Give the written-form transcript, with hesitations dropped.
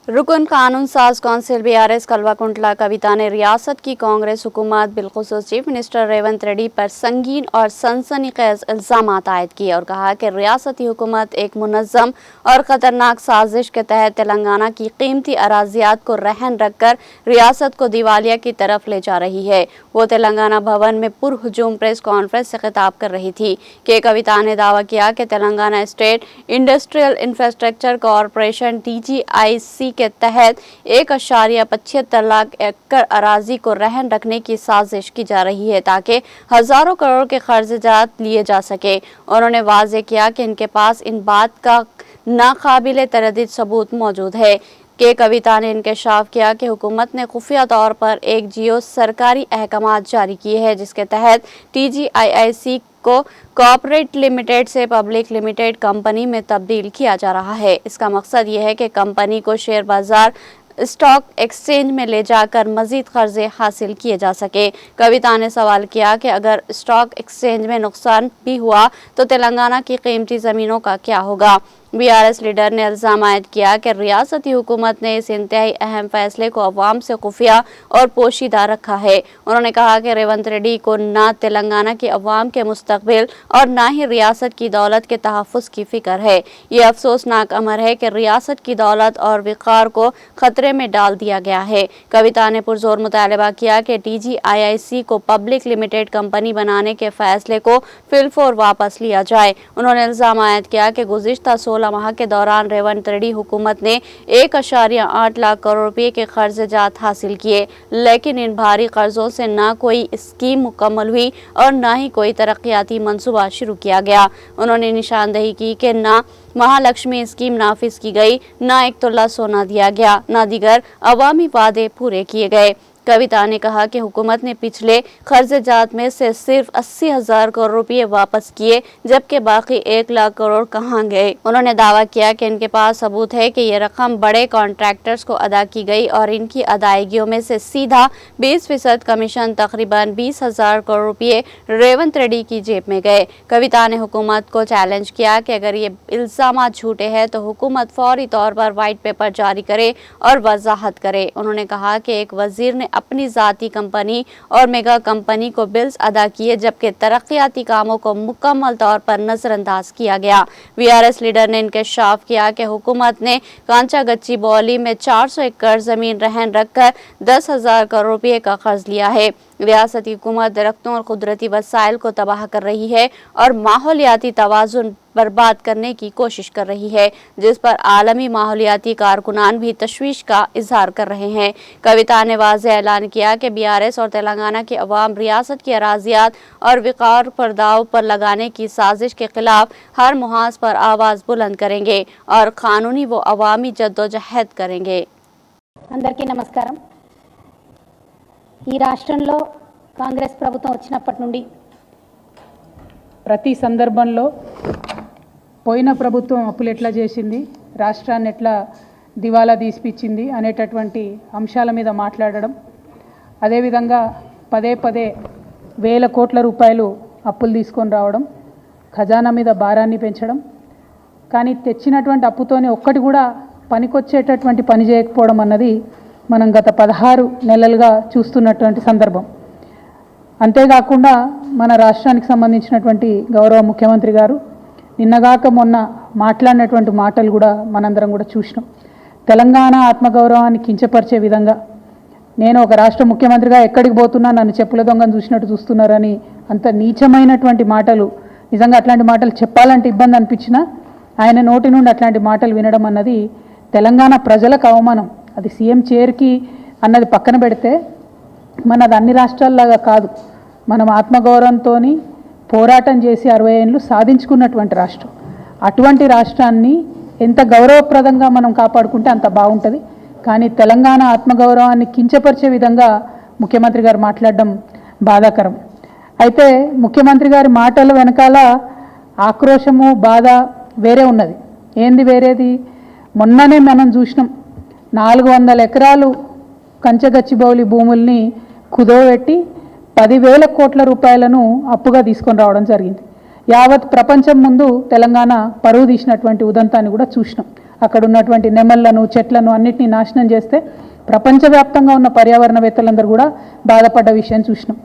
रुकन कानून साज कौंसिल बीआरएस कल्वाकुंटला कविता ने रियासत की कांग्रेस हुकूमत बिलखुसूस चीफ मिनिस्टर रेवंत रेड्डी पर संगीन और सनसनीखेज इल्जामात आयद किए और कहा कि रियासती हुकूमत एक मुनज़्ज़म और ख़तरनाक साजिश के तहत तेलंगाना की कीमती अराजियात को रहन रखकर रियासत को दिवालिया की तरफ ले जा रही है। वो तेलंगाना भवन में पुरहुजूम प्रेस कॉन्फ्रेंस से खिताब कर रही थी कि कविता ने दावा किया कि Telangana state industrial infrastructure corporation TGIC के तहत 1.75 लाख एकड़ अराजी को रहन रखने की साजिश की जा रही है ताकि हजारों करोड़ के कर्ज़जात लिए जा सके। उन्होंने वाज़ेह किया कि इनके पास इन बात का नाकाबिले तरदीद सबूत मौजूद है कि कविता ने इंकशाफ किया कि हुकूमत ने खुफिया तौर पर एक जियो सरकारी अहकामात जारी किए हैं जिसके तहत TGIC को कॉर्पोरेट लिमिटेड से पब्लिक लिमिटेड कंपनी में तब्दील किया जा रहा है। इसका मकसद ये है कि कंपनी को शेयर बाजार स्टॉक एक्सचेंज में ले जाकर मजीद कर्जे हासिल किए जा सके। कविता ने सवाल किया कि अगर स्टॉक एक्सचेंज में नुकसान भी हुआ तो तेलंगाना की कीमती ज़मीनों का क्या होगा। बीआरएस लीडर ने इल्ज़ाम आयद किया कि रियासती हुकूमत ने इस इंतहाई अहम फैसले को अवाम से खुफिया और पोशीदा रखा है। उन्होंने कहा कि रेवंत रेड्डी को ना तेलंगाना के अवाम के मुस्तकबिल और ना ही रियासत की दौलत के तहफ़्फ़ुज़ की फ़िक्र है। ये अफसोसनाक अमर है कि रियासत की दौलत और वक़ार को खतरे में डाल दिया गया है। कविता ने पुरज़ोर मुतालबा किया कि TGIC को पब्लिक लिमिटेड कंपनी बनाने के फैसले को फिलफौर वापस लिया जाए। उन्होंने इल्ज़ाम आयद किया कि गुज़िश्ता 16 माह के दौरान रेवंत रेड्डी हुकूमत ने 1.8 लाख करोड़ रुपये के कर्ज़जात हासिल किए, लेकिन इन भारी कर्जों से ना कोई स्कीम मुकम्मल हुई और ना ही कोई तरक्याती मंसूबा शुरू किया गया। उन्होंने निशानदेही की कि ना महालक्ष्मी स्कीम नाफिज की गई, ना एक तोला सोना दिया गया, ना दीगर अवामी वादे पूरे किए गए। कविता ने कहा कि हुकूमत ने पिछले कर्ज़जात में से सिर्फ 80,000 करोड़ रुपये वापस किए जबकि बाकी 1 लाख करोड़ कहाँ गए। उन्होंने दावा किया कि इनके पास सबूत है कि ये रकम बड़े कॉन्ट्रैक्टर्स को अदा की गई और इनकी अदायगियों में से सीधा 20% कमीशन तकरीबन 20,000 करोड़ रुपये रेवंत रेड्डी की जेब में गए। कविता ने हुकूमत को चैलेंज किया कि अगर ये इल्ज़ाम झूठे हैं तो हुकूमत फौरी तौर पर वाइट पेपर जारी करे और वजाहत करे। उन्होंने कहा कि एक वजीर ने अपनी ज़ाती कंपनी और मेगा कंपनी को बिल्स अदा किए जबकि तरक्याती कामों को मुकम्मल तौर पर नज़रअंदाज किया गया। बीआरएस लीडर ने इंकशाफ किया कि हुकूमत ने कांचा गच्ची बौली में 400 एकड़ ज़मीन रहन रखकर 10,000 करोड़ रुपये का कर्ज लिया है। रियासती हुकूमत दरख्तों और कुदरती वसाइल को तबाह कर रही है और माहौलियाती तवाज़ुन बर्बाद करने की कोशिश कर रही है, जिस पर आलमी माहौलियाती कारकुनान भी तशवीश का इजहार कर रहे हैं। कविता ने वाज़ेह ऐलान किया कि बीआरएस और तेलंगाना के अवाम रियासत की अराजियात और वक़ार पर दाव पर लगाने की साजिश के खिलाफ हर मुहाज पर आवाज़ बुलंद करेंगे और कानूनी व अवामी जद्दोजहद करेंगे। అందరికీ నమస్కారం। ఈ రాష్ట్రంలో కాంగ్రెస్ ప్రభుత్వం వచ్చినప్పటి నుండి ప్రతి సందర్భంలో పోయిన ప్రభుత్వం అప్పులు ఎట్లా చేసింది, రాష్ట్రాన్ని ఎట్లా దివాలా తీసిపించింది అనేటటువంటి అంశాల మీద మాట్లాడడం, అదేవిధంగా పదే పదే వేల కోట్ల రూపాయలు అప్పులు తీసుకొని రావడం, ఖజానా మీద భారాన్ని పెంచడం, కానీ తెచ్చినటువంటి అప్పుతోనే ఒక్కటి కూడా పనికొచ్చేటటువంటి పని చేయకపోవడం అన్నది మనం గత 16 నెలలుగా చూస్తున్నటువంటి సందర్భం. అంతేకాకుండా మన రాష్ట్రానికి సంబంధించినటువంటి గౌరవ ముఖ్యమంత్రి గారు నిన్నగాక మొన్న మాట్లాడినటువంటి మాటలు కూడా మనందరం కూడా చూసినాం. తెలంగాణ ఆత్మగౌరవాన్ని కించపరిచే విధంగా, నేను ఒక రాష్ట్ర ముఖ్యమంత్రిగా ఎక్కడికి పోతున్నా నన్ను చెప్పుల దొంగను చూసినట్టు చూస్తున్నారని అంత నీచమైనటువంటి మాటలు, నిజంగా అట్లాంటి మాటలు చెప్పాలంటే ఇబ్బంది అనిపించినా ఆయన నోటి నుండి అట్లాంటి మాటలు వినడం అన్నది తెలంగాణ ప్రజలకు అవమానం. అది సీఎం చైర్కి అన్నది పక్కన పెడితే మనది అన్ని రాష్ట్రాల్లాగా కాదు. మనం ఆత్మగౌరవంతో పోరాటం చేసి 60 ఏళ్ళు సాధించుకున్నటువంటి రాష్ట్రం. అటువంటి రాష్ట్రాన్ని ఎంత గౌరవప్రదంగా మనం కాపాడుకుంటే అంత బాగుంటుంది. కానీ తెలంగాణ ఆత్మగౌరవాన్ని కించపరిచే విధంగా ముఖ్యమంత్రి గారు మాట్లాడడం బాధాకరం. అయితే ముఖ్యమంత్రి గారి మాటల వెనకాల ఆక్రోశము, బాధ వేరే ఉన్నది. ఏంది వేరేది? మొన్ననే మనం చూసినాం, 400 ఎకరాలు కంచగచ్చిబౌలి భూముల్ని కుదోబెట్టి 10,000 కోట్ల రూపాయలను అప్పుగా తీసుకొని రావడం జరిగింది. యావత్ ప్రపంచం ముందు తెలంగాణ పరువు తీసినటువంటి ఉదంతాన్ని కూడా చూసినాం. అక్కడ ఉన్నటువంటి నెమళ్లను చెట్లను అన్నిటినీ నాశనం చేస్తే ప్రపంచవ్యాప్తంగా ఉన్న పర్యావరణవేత్తలందరూ కూడా బాధపడ్డ విషయం చూసినాం.